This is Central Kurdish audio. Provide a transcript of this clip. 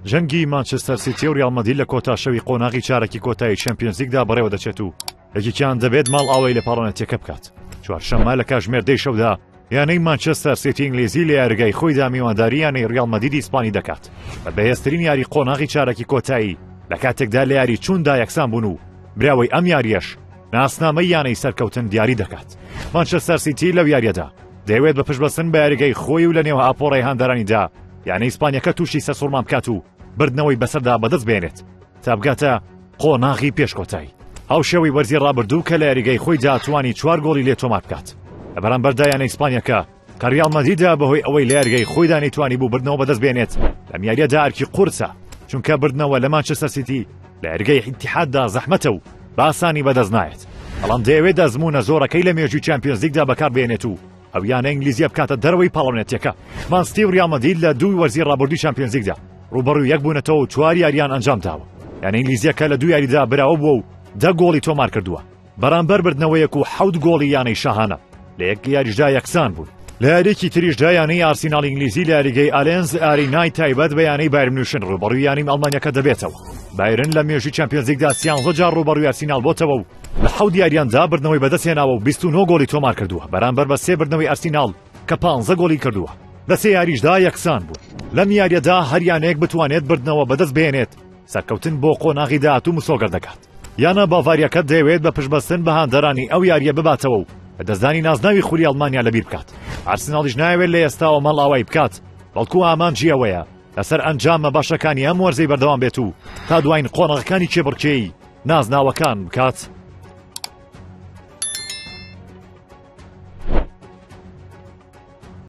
جەنگی مانچستەر سیتی و ریال مەدرید لە کۆتا شەوی قۆناغی چارەکی کۆتایی چەمپیۆنز لیگدا بەڕێوە دەچێت و یەکێکیان دەبێت ماڵ ئاوای لە پاڵۆنەتیەکە بکات. چوارشەممە لە کاتژمێر 10 شەودا یانەی مانچستەر سیتی ئینگلیزی لە یاریگای خۆیدا میوانداری یانەی ریال مەدرید ئیسپانی دەکات بە بەهێزترین یاری قۆناغی چارەکی کۆتایی لە کاتێکدا لە یاری چووندا یەکسان بوون و براوەی ئەم یاریەش ناسنامەی یانەی سەرکەوتن دیاری دەکات. مانچستەر سیتی لەو یاریەدا دەیەوێت بە پشتبەستن بە یاریگای خۆی و لە نێو ئاپۆڕی هاندەرانیدا یانەی ئیسپانیەکە تووشی سەسوڕمان بکات و بردنەوەی بەسەردا بەدەست بێنێت تا بگاتە قۆناغی پێشکۆتایی. هاوشێوەی وەرزی ڕابردوو کە لە یاریگای خۆیدا توانی 4 گۆڵی لێ تۆمار بکات لە بەرامبەردا یانەی ئیسپانیەکە کە ریال مەدریددا بەهۆی ئەوەی لە یاریگای خۆیدا نەیتوانی بوو بردنەوە بەدەست بێنێت لەم یاریەدا ئەرکی قورسە چونکە بردنەوە لە مانچستەر سیتی لە یاریگای ئیتیحاددا زەحمەتە و باسانی بەدەست نایێت. بەڵام دەیەوێت ئەزموونە زۆرەکەی لە مێژووی چەمپیۆنز لیگدا بەکار بێنێت و ئەو یانە ئینگلیزیە بکاتە دەرەوەی پاڵۆنێتیەکە. مانسیتی و ریال مەدرید لە دووی وەرزی ڕابردووی چەمپیۆنز لیگدا ڕوبەڕووی یەک بوونەتەوە و 4 یاریان ئەنجام داوە. یانە ئینگلیزیەکە لە 2 یاریدا براوە بووە و 10 گۆڵی تۆمار کردووە بەرامبەر بردنەوەیەک و 7 گۆڵی یانەی شاهانە لە یەک یاریشدا یەکسان بوون. لە یاریەکی تریشدا یانەی ئارسیناڵ ئینگلیزی لە یاریگەی ئالێنز ئارینای تایبەت بە یانەی بایر میونخ ڕوبەڕووی یانەی ئەڵمانیەکە دەبێتەوە. بایرن لە مێژووی چەمپیۆنز لیگدا 13 جار ڕوبەڕووی ئارسیناڵ بۆتەوە و لە 7 یاریاندا بردنەوەی بەدەستهێناوە و 29 گۆڵی تۆمار کردووە بەرامبەر بە 3 بردنەوەی ئارسیناڵ کە 15 گۆڵی کردووە. لە 3 یاریشدا یەکسان بوون. لەم یاریەدا هەریانەیەک بتوانێت بردنەوە بەدەست بهێنێت سەرکەوتن بۆ قۆناغی داهات و مسۆگەر دەکات. یانە باڤاریەکە دەیەوێت بە پشتبەستن بە هاندەرانی ئەو یاریە بباتەوە و بە دەستدانی نازناوی خوری ئەڵمانیا لەبیر بکات. ئارسناڵیش ناوێت لە ئێستاوە مەڵ ئاوای بکات بەڵکو ئامانجی ئەوەیە لەسەر ئەنجامە باشەکانی ئەم وەرزەی بەردەوام بێت و تا دوایین قۆناغەکانی کێبڕکێی نازناوەکان بکات